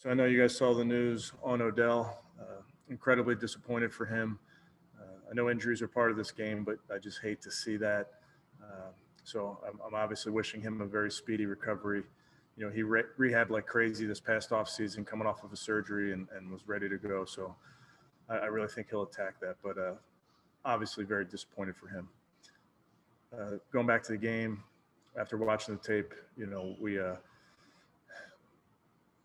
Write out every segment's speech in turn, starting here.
So I know you guys saw the news on Odell. Incredibly disappointed for him. I know injuries are part of this game, but I just hate to see that. So I'm obviously wishing him a very speedy recovery. You know, he rehabbed like crazy this past offseason, coming off of a surgery and was ready to go. So I really think he'll attack that, but obviously very disappointed for him. Going back to the game, after watching the tape, you know, we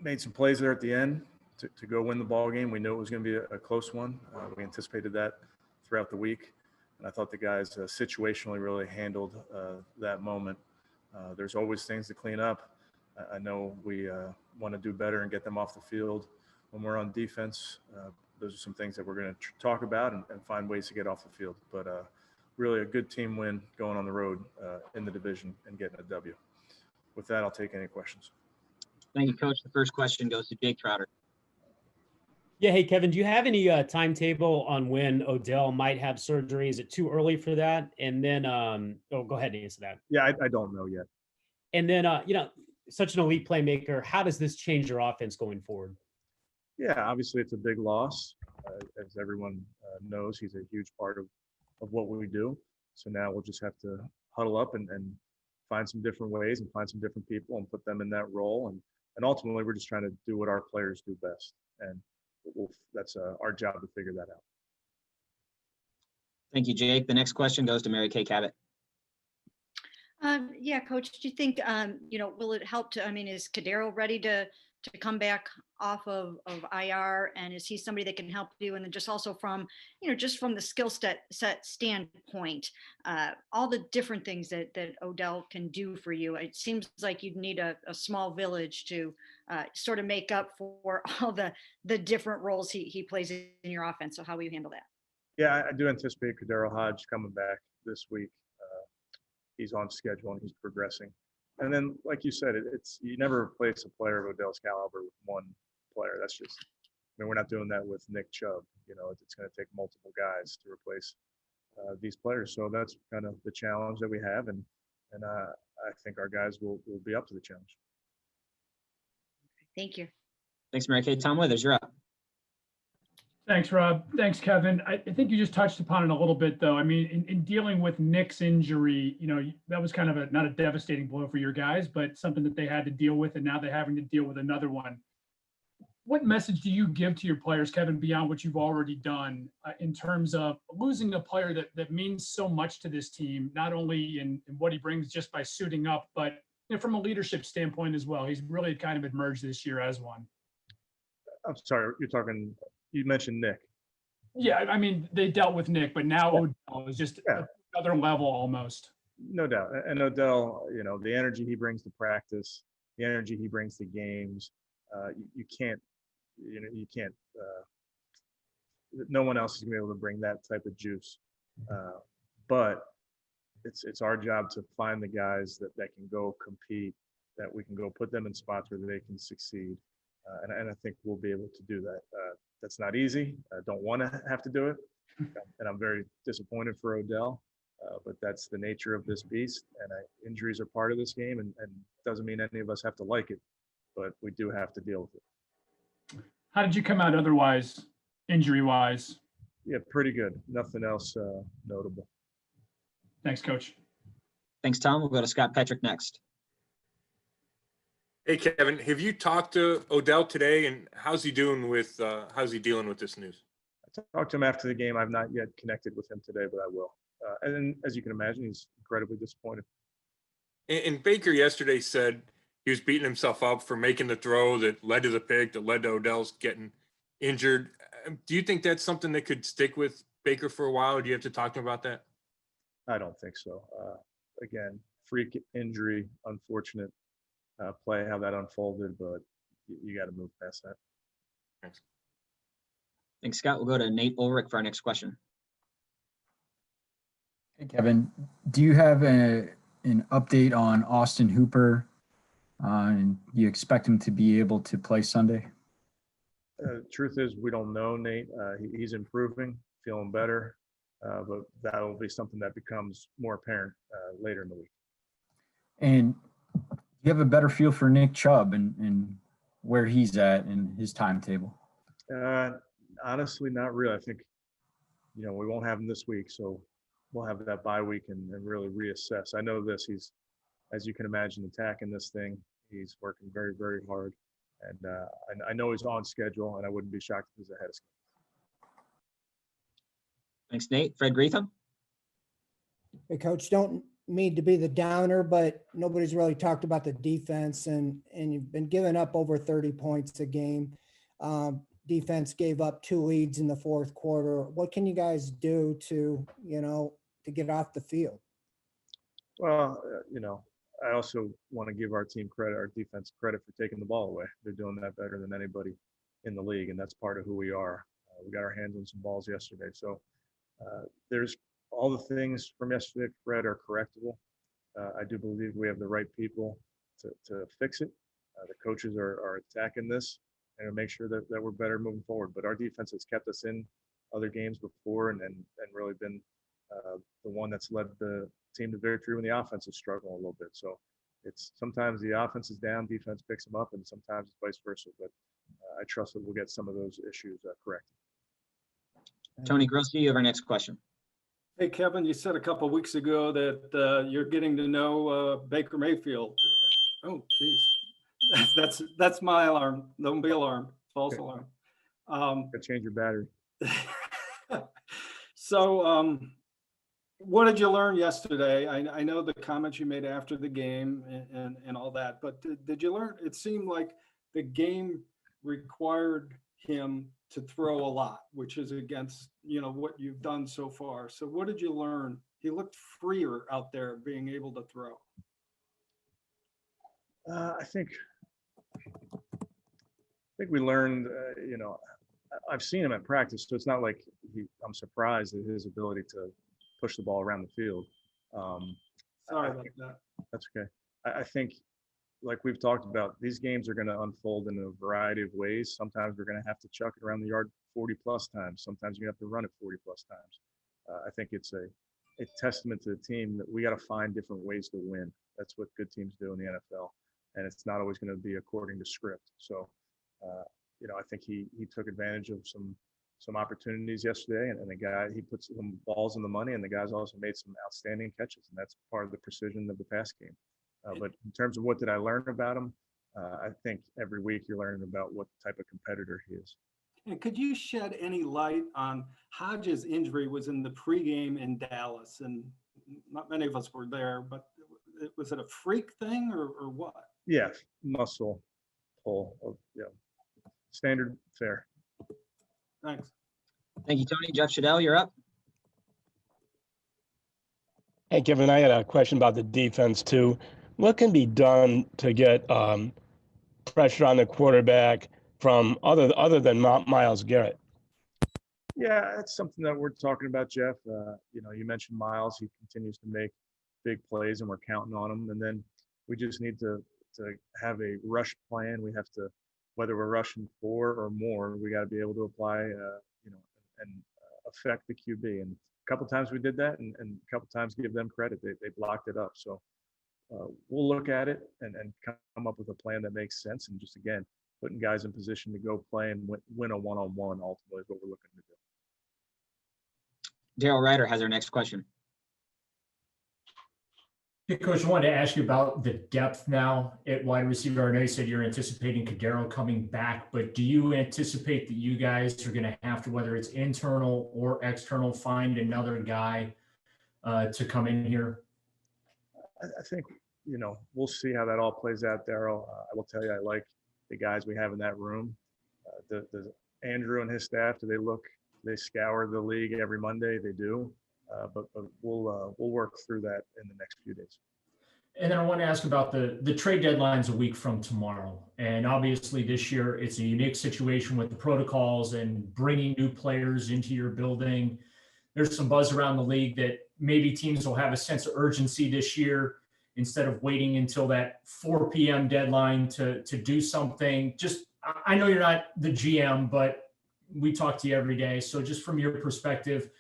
made some plays there at the end to go win the ball game. We knew it was going to be a close one. We anticipated that throughout the week. And I thought the guys situationally really handled that moment. There's always things to clean up. I know we want to do better and get them off the field when we're on defense. Those are some things that we're going to talk about and find ways to get off the field. But really a good team win going on the road in the division and getting a W. With that, I'll take any questions. Thank you, Coach. The first question goes to Jake Trotter. Yeah, hey, Kevin, do you have any timetable on when Odell might have surgery? Is it too early for that? And then, go ahead and answer that. Yeah, I don't know yet. And then, you know, such an elite playmaker, how does this change your offense going forward? Yeah, obviously it's a big loss. As everyone knows, he's a huge part of what we do. So now we'll just have to huddle up and find some different ways and find some different people and put them in that role. And ultimately, we're just trying to do what our players do best. And that's our job to figure that out. Thank you, Jake. The next question goes to Mary Kay Cabot. Yeah, Coach, do you think, you know, will it help to, I mean, is Kadero ready to come back off of IR, and is he somebody that can help you? And then just also from, you know, just from the skill set standpoint, all the different things that Odell can do for you, it seems like you'd need a small village to sort of make up for all the different roles he plays in your offense. So how will you handle that? Yeah, I do anticipate Kadero Hodge coming back this week. He's on schedule and he's progressing. And then, like you said, it's you never replace a player of Odell's caliber with one player. That's just, I mean, we're not doing that with Nick Chubb. You know, it's going to take multiple guys to replace these players. So that's kind of the challenge that we have, and I think our guys will be up to the challenge. Thank you. Thanks, Mary Kay. Tom Withers, you're up. Thanks, Rob. Thanks, Kevin. I think you just touched upon it a little bit, though. I mean, in dealing with Nick's injury, you know, that was kind of not a devastating blow for your guys, but something that they had to deal with, and now they're having to deal with another one. What message do you give to your players, Kevin, beyond what you've already done in terms of losing a player that means so much to this team, not only in what he brings just by suiting up, but you know, from a leadership standpoint as well? He's really kind of emerged this year as one. I'm sorry, you mentioned Nick. Yeah, I mean, they dealt with Nick, but now Odell is just another level almost. No doubt. And Odell, you know, the energy he brings to practice, the energy he brings to games, you can't, no one else is going to be able to bring that type of juice. But it's our job to find the guys that can go compete, that we can go put them in spots where they can succeed. And I think we'll be able to do that. That's not easy. I don't want to have to do it. And I'm very disappointed for Odell. But that's the nature of this beast. And injuries are part of this game. And doesn't mean any of us have to like it. But we do have to deal with it. How did you come out otherwise, injury-wise? Yeah, pretty good. Nothing else notable. Thanks, Coach. Thanks, Tom. We'll go to Scott Petrick next. Hey, Kevin, have you talked to Odell today, and how's he dealing with this news? I talked to him after the game. I've not yet connected with him today, but I will. And then, as you can imagine, he's incredibly disappointed. And Baker yesterday said he was beating himself up for making the throw that led to the pick, that led to Odell's getting injured. Do you think that's something that could stick with Baker for a while, or do you have to talk to him about that? I don't think so. Again, freak injury, unfortunate. Play how that unfolded, but you got to move past that. Thanks. Thanks, Scott. We'll go to Nate Ulrich for our next question. Hey, Kevin, do you have an update on Austin Hooper? And you expect him to be able to play Sunday? Truth is, we don't know, Nate. He's improving, feeling better, but that will be something that becomes more apparent later in the week. And you have a better feel for Nick Chubb, and where he's at in his timetable? Honestly, not really. I think, we won't have him this week, so we'll have that bye week and really reassess. I know this, he's, as you can imagine, attacking this thing. He's working very, very hard. And I know he's on schedule, and I wouldn't be shocked if he's ahead of schedule. Thanks, Nate. Fred Greetham? Hey, Coach, don't mean to be the downer, but nobody's really talked about the defense, and you've been giving up over 30 points a game. Defense gave up 2 leads in the fourth quarter. What can you guys do to get off the field? Well, I also want to give our team credit, our defense credit for taking the ball away. They're doing that better than anybody in the league, and that's part of who we are. We got our hands on some balls yesterday. So there's all the things from yesterday, Fred, are correctable. I do believe we have the right people to fix it. The coaches are attacking this and make sure that we're better moving forward. But our defense has kept us in other games before and really been the one that's led the team to victory when the offense is struggling a little bit. So it's sometimes the offense is down, defense picks them up, and sometimes it's vice versa. But I trust that we'll get some of those issues corrected. Tony Grossi, you have our next question. Hey, Kevin, you said a couple of weeks ago that you're getting to know Baker Mayfield. Oh, geez. That's my alarm. Don't be alarmed. False alarm. Gotta change your battery. So what did you learn yesterday? I know the comments you made after the game and all that, but did you learn? It seemed like the game required him to throw a lot, which is against, what you've done so far. So what did you learn? He looked freer out there being able to throw. I think we learned, I've seen him at practice, so it's not like I'm surprised at his ability to push the ball around the field. Sorry about that. That's okay. I think, like we've talked about, these games are going to unfold in a variety of ways. Sometimes we're going to have to chuck it around the yard 40 plus times. Sometimes you have to run it 40 plus times. I think it's a testament to the team that we got to find different ways to win. That's what good teams do in the NFL. And it's not always going to be according to script. So, I think he took advantage of some opportunities yesterday, and the guy, he put some balls in the money, and the guys also made some outstanding catches, and that's part of the precision of the pass game. But in terms of what did I learn about him, I think every week you're learning about what type of competitor he is. And could you shed any light on Hodges' injury? Was in the pregame in Dallas, and not many of us were there, but was it a freak thing or what? Yeah, muscle pull. Standard fare. Thanks. Thank you, Tony. Jeff Shadell, you're up. Hey, Kevin, I had a question about the defense too. What can be done to get pressure on the quarterback from other than Myles Garrett? Yeah, that's something that we're talking about, Jeff. You mentioned Myles. He continues to make big plays, and we're counting on him. And then we just need to have a rush plan. We have to, whether we're rushing 4 or more, we got to be able to apply, and affect the QB. And a couple times we did that, and a couple times give them credit. They blocked it up. So we'll look at it and come up with a plan that makes sense. And just, again, putting guys in position to go play and win a one-on-one ultimately is what we're looking to do. Daryl Ryder has our next question. Hey, Coach, I wanted to ask you about the depth now at wide receiver. I know you said you're anticipating Cadero coming back, but do you anticipate that you guys are going to have to, whether it's internal or external, find another guy to come in here? I think, we'll see how that all plays out, Daryl. I will tell you, I like the guys we have in that room. The Andrew and his staff, they scour the league every Monday. They do. But we'll work through that in the next few days. And then I want to ask about the trade deadline's a week from tomorrow. And obviously this year it's a unique situation with the protocols and bringing new players into your building. There's some buzz around the league that maybe teams will have a sense of urgency this year instead of waiting until that 4 p.m. deadline to do something. Just, I know you're not the GM, but we talk to you every day. So just from your perspective,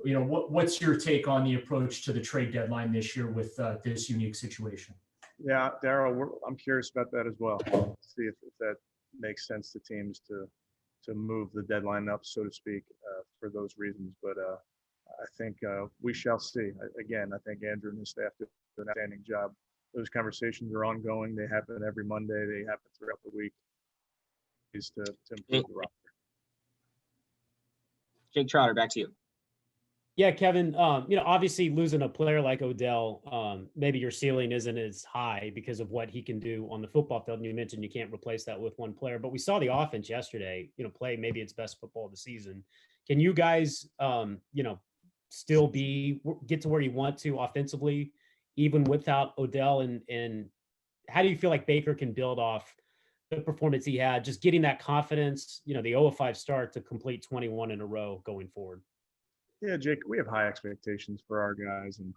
what's your take on the approach to the trade deadline this year with this unique situation? Yeah, Daryl, I'm curious about that as well. See if that makes sense to teams to move the deadline up, so to speak, for those reasons. But I think we shall see. Again, I think Andrew and his staff do an outstanding job. Those conversations are ongoing. They happen every Monday. They happen throughout the week. Is to improve the roster. Jake Trotter, back to you. Yeah, Kevin, obviously losing a player like Odell, maybe your ceiling isn't as high because of what he can do on the football field. And you mentioned you can't replace that with one player, but we saw the offense yesterday, play maybe its best football of the season. Can you guys, still get to where you want to offensively, even without Odell? And how do you feel like Baker can build off the performance he had, just getting that confidence, the 0-5 start to complete 21 in a row going forward? Yeah, Jake, we have high expectations for our guys, and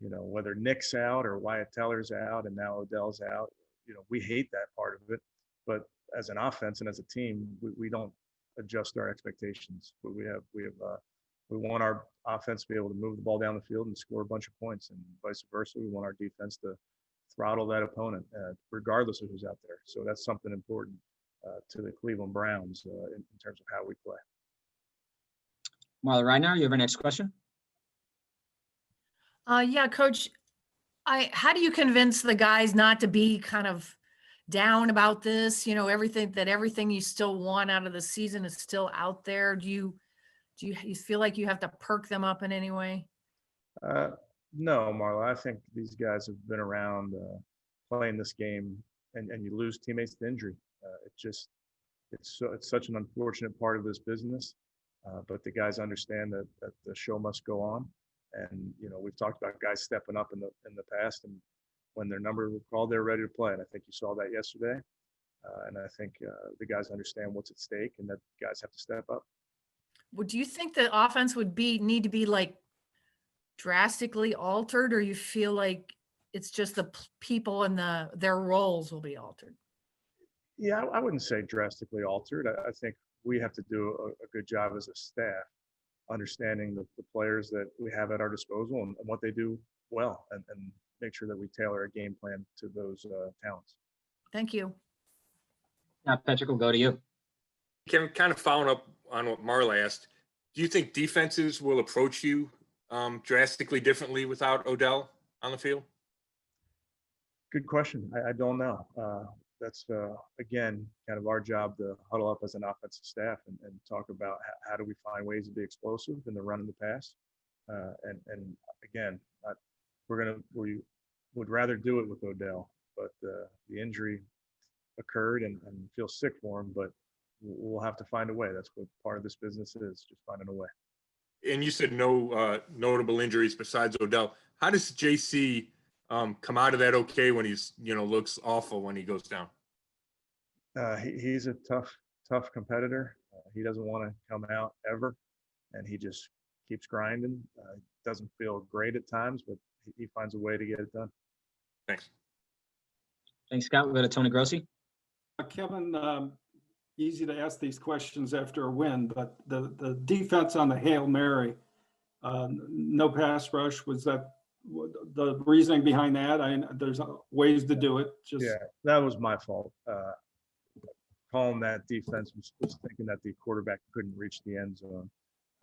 whether Nick's out or Wyatt Teller's out and now Odell's out, we hate that part of it. But as an offense and as a team, we don't adjust our expectations. But we want our offense to be able to move the ball down the field and score a bunch of points, and vice versa. We want our defense to throttle that opponent, regardless of who's out there. So that's something important to the Cleveland Browns in terms of how we play. Marla Reiner, you have our next question. Yeah, Coach, how do you convince the guys not to be kind of down about this? Everything you still want out of the season is still out there. Do you feel like you have to perk them up in any way? No, Marla. I think these guys have been around playing this game, and you lose teammates to injury. It's such an unfortunate part of this business. But the guys understand that the show must go on, and we've talked about guys stepping up in the past, and when their number was called, they're ready to play. And I think you saw that yesterday. And I think the guys understand what's at stake, and that guys have to step up. Well, do you think the offense would need to be like drastically altered, or you feel like it's just the people and their roles will be altered? Yeah, I wouldn't say drastically altered. I think we have to do a good job as a staff, understanding the players that we have at our disposal and what they do well, and make sure that we tailor a game plan to those talents. Thank you. Now, Patrick, we'll go to you. Kevin, kind of following up on what Marla asked, do you think defenses will approach you drastically differently without Odell on the field? Good question. I don't know. That's, again, kind of our job to huddle up as an offensive staff and talk about how do we find ways to be explosive in the run and the pass. And again, we would rather do it with Odell, but the injury occurred and feel sick for him, but we'll have to find a way. That's what part of this business is, just finding a way. And you said no notable injuries besides Odell. How does JC come out of that okay when he's, looks awful when he goes down? He's a tough competitor. He doesn't want to come out ever, and he just keeps grinding. Doesn't feel great at times, but he finds a way to get it done. Thanks. Thanks, Scott. We'll go to Tony Grossi. Kevin, easy to ask these questions after a win, but the defense on the Hail Mary, no pass rush, was that the reasoning behind that? There's ways to do it. Yeah, that was my fault. Calling that defense was thinking that the quarterback couldn't reach the end zone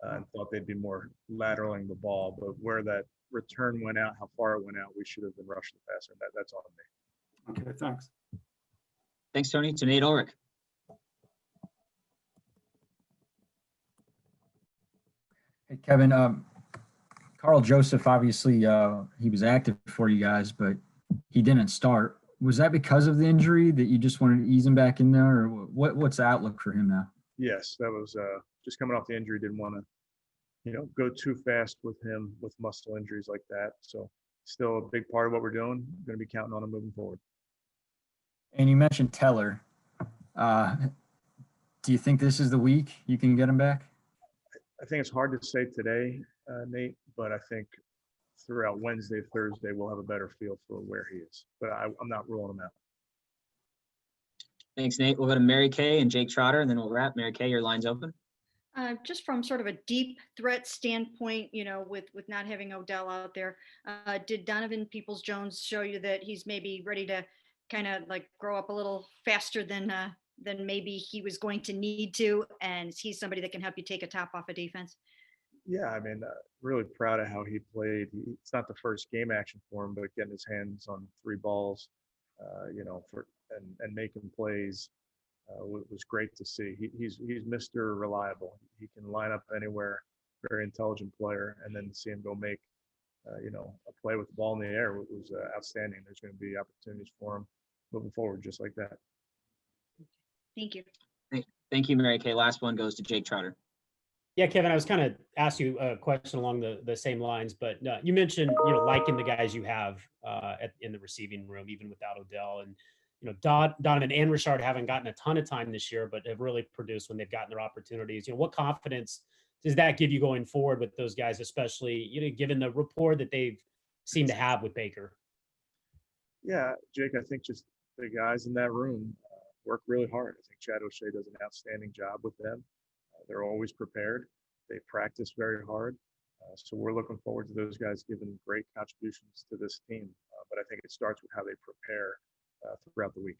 and thought they'd be more lateraling the ball. But where that return went out, how far it went out, we should have been rushing the passer. That's on me. Okay, thanks. Thanks, Tony. To Nate Ulrich. Hey, Kevin, Carl Joseph, obviously, he was active for you guys, but he didn't start. Was that because of the injury that you just wanted to ease him back in there, or what's the outlook for him now? Yes, that was just coming off the injury. Didn't want to, go too fast with him with muscle injuries like that. So still a big part of what we're doing. Going to be counting on him moving forward. And you mentioned Teller. Do you think this is the week you can get him back? I think it's hard to say today, Nate, but I think throughout Wednesday, Thursday, we'll have a better feel for where he is. But I'm not ruling him out. Thanks, Nate. We'll go to Mary Kay and Jake Trotter, and then we'll wrap. Mary Kay, your line's open. Just from sort of a deep threat standpoint, with not having Odell out there, did Donovan Peoples-Jones show you that he's maybe ready to kind of like grow up a little faster than than maybe he was going to need to, and he's somebody that can help you take a top off of defense? Yeah, I mean, really proud of how he played. It's not the first game action for him, but getting his hands on 3 balls, and making plays was great to see. He's Mr. Reliable. He can line up anywhere. Very intelligent player, and then see him go make a play with the ball in the air was outstanding. There's going to be opportunities for him moving forward, just like that. Thank you. Thank you, Mary Kay. Last one goes to Jake Trotter. Yeah, Kevin, I was kind of ask you a question along the same lines, but you mentioned, liking the guys you have in the receiving room, even without Odell, and, Donovan and Richard haven't gotten a ton of time this year, but have really produced when they've gotten their opportunities. What confidence does that give you going forward with those guys, especially, given the rapport that they've seemed to have with Baker? Yeah, Jake, I think just the guys in that room work really hard. I think Chad O'Shea does an outstanding job with them. They're always prepared. They practice very hard. So we're looking forward to those guys giving great contributions to this team. But I think it starts with how they prepare throughout the week.